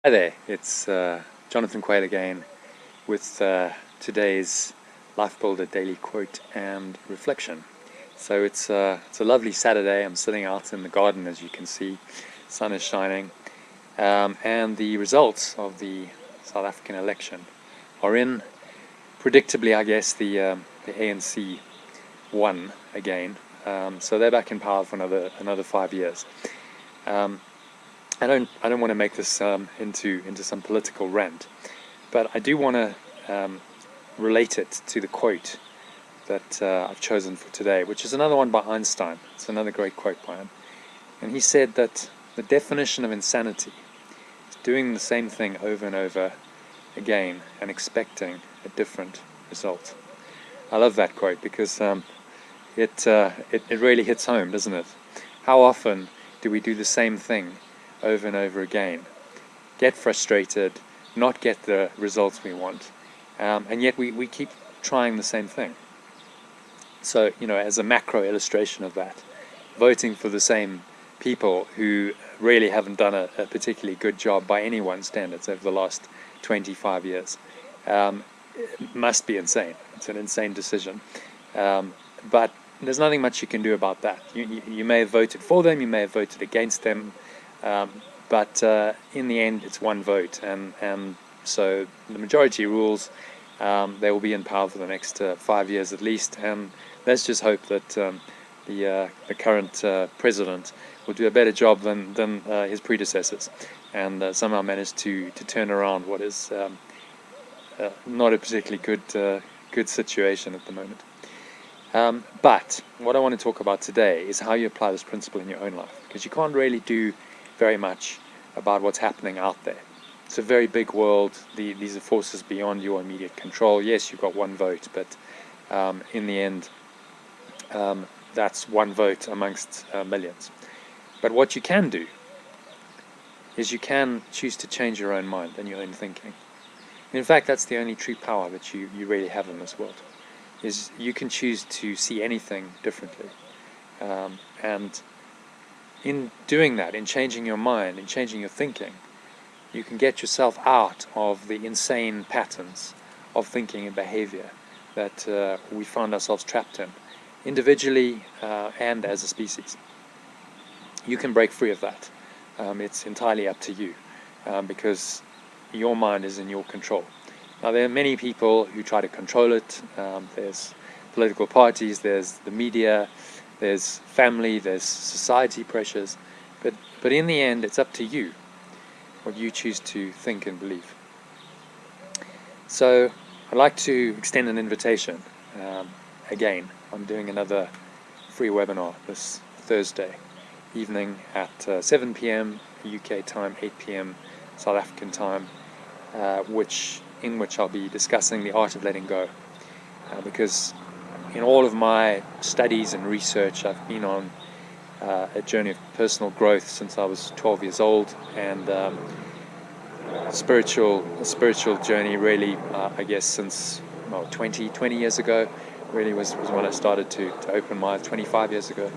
Hi there, it's Jonathan Quayle again with today's Lifebuilder daily quote and reflection. So it's a lovely Saturday. I'm sitting out in the garden, as you can see. Sun is shining, and the results of the South African election are in. Predictably, I guess the ANC won again, so they're back in power for another 5 years. I don't want to make this into some political rant, but I do want to relate it to the quote that I've chosen for today, which is another one by Einstein. It's another great quote by him, and he said that the definition of insanity is doing the same thing over and over again and expecting a different result. I love that quote because it really hits home, doesn't it? How often do we do the same thing over and over again, get frustrated, not get the results we want, and yet we keep trying the same thing. So, as a macro illustration of that, voting for the same people who really haven't done a particularly good job by anyone's standards over the last 25 years must be insane. It's an insane decision. But there's nothing much you can do about that. You may have voted for them, you may have voted against them, but in the end it's one vote, and so the majority rules. They will be in power for the next 5 years at least, and let's just hope that the current president will do a better job than his predecessors, and somehow manage to turn around what is not a particularly good situation at the moment. But what I want to talk about today is how you apply this principle in your own life, because you can't really do very much about what's happening out there. It's a very big world. These are forces beyond your immediate control. Yes, you've got one vote, but in the end, that's one vote amongst millions. But what you can do is you can choose to change your own mind and your own thinking. And in fact, that's the only true power that you really have in this world, is you can choose to see anything differently. And in doing that, in changing your mind, in changing your thinking, you can get yourself out of the insane patterns of thinking and behavior that we find ourselves trapped in, individually and as a species. You can break free of that. It's entirely up to you, because your mind is in your control. Now, there are many people who try to control it. There's political parties, there's the media, there's family, there's society pressures, but in the end, it's up to you what you choose to think and believe. So I'd like to extend an invitation. Again, I'm doing another free webinar this Thursday evening at 7 p.m. UK time, 8 p.m. South African time, in which I'll be discussing the art of letting go, because in all of my studies and research, I've been on a journey of personal growth since I was 12 years old, and a spiritual journey really, I guess, since 20 years ago, really was when I started to open my eyes 25 years ago.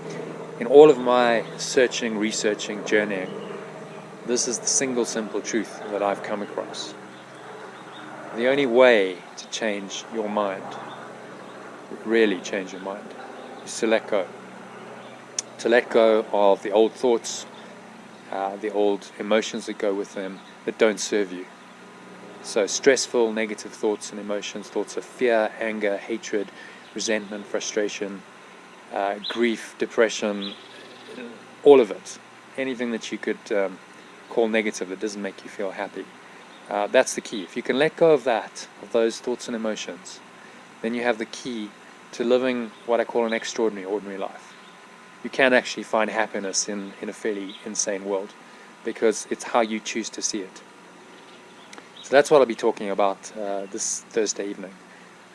In all of my searching, researching, journeying, this is the single simple truth that I've come across. The only way to change your mind, really change your mind, is to let go. To let go of the old thoughts, the old emotions that go with them that don't serve you. So stressful, negative thoughts and emotions, thoughts of fear, anger, hatred, resentment, frustration, grief, depression, all of it. Anything that you could call negative that doesn't make you feel happy. That's the key. If you can let go of that, of those thoughts and emotions, then you have the key to living what I call an extraordinary, ordinary life. You can actually find happiness in a fairly insane world, because it's how you choose to see it. So that's what I'll be talking about this Thursday evening.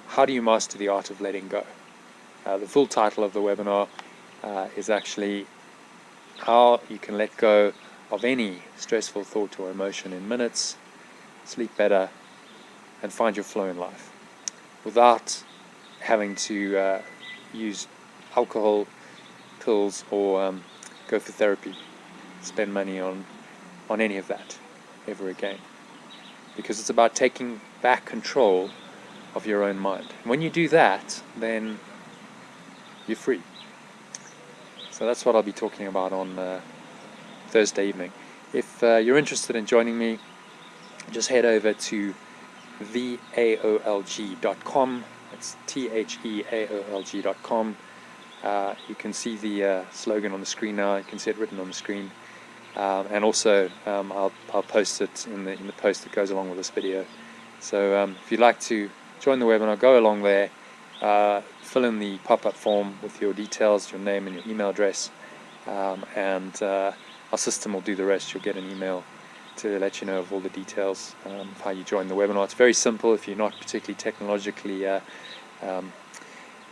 How do you master the art of letting go? The full title of the webinar is actually how you can let go of any stressful thought or emotion in minutes, sleep better, and find your flow in life without having to use alcohol, pills, or go for therapy, spend money on any of that. ever again. Because it's about taking back control of your own mind. When you do that, then you're free. So that's what I'll be talking about on Thursday evening. If you're interested in joining me, just head over to theaolg.com. It's theaolg.com. You can see the slogan on the screen now. You can see it written on the screen, and also I'll post it in the post that goes along with this video. So if you'd like to join the webinar, go along there, fill in the pop-up form with your details, your name and your email address, and our system will do the rest. You'll get an email to let you know of all the details of how you join the webinar. It's very simple if you're not particularly technologically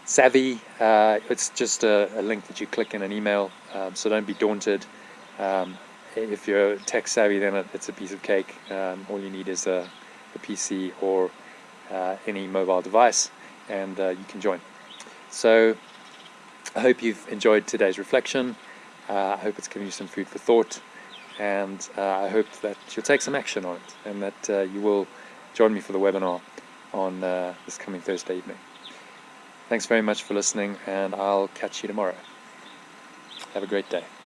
savvy. It's just a link that you click in an email, so don't be daunted. If you're tech savvy, then it's a piece of cake. All you need is a PC or any mobile device, and you can join. So I hope you've enjoyed today's reflection. I hope it's given you some food for thought, and I hope that you'll take some action on it, and that you will join me for the webinar on this coming Thursday evening. Thanks very much for listening, and I'll catch you tomorrow. Have a great day.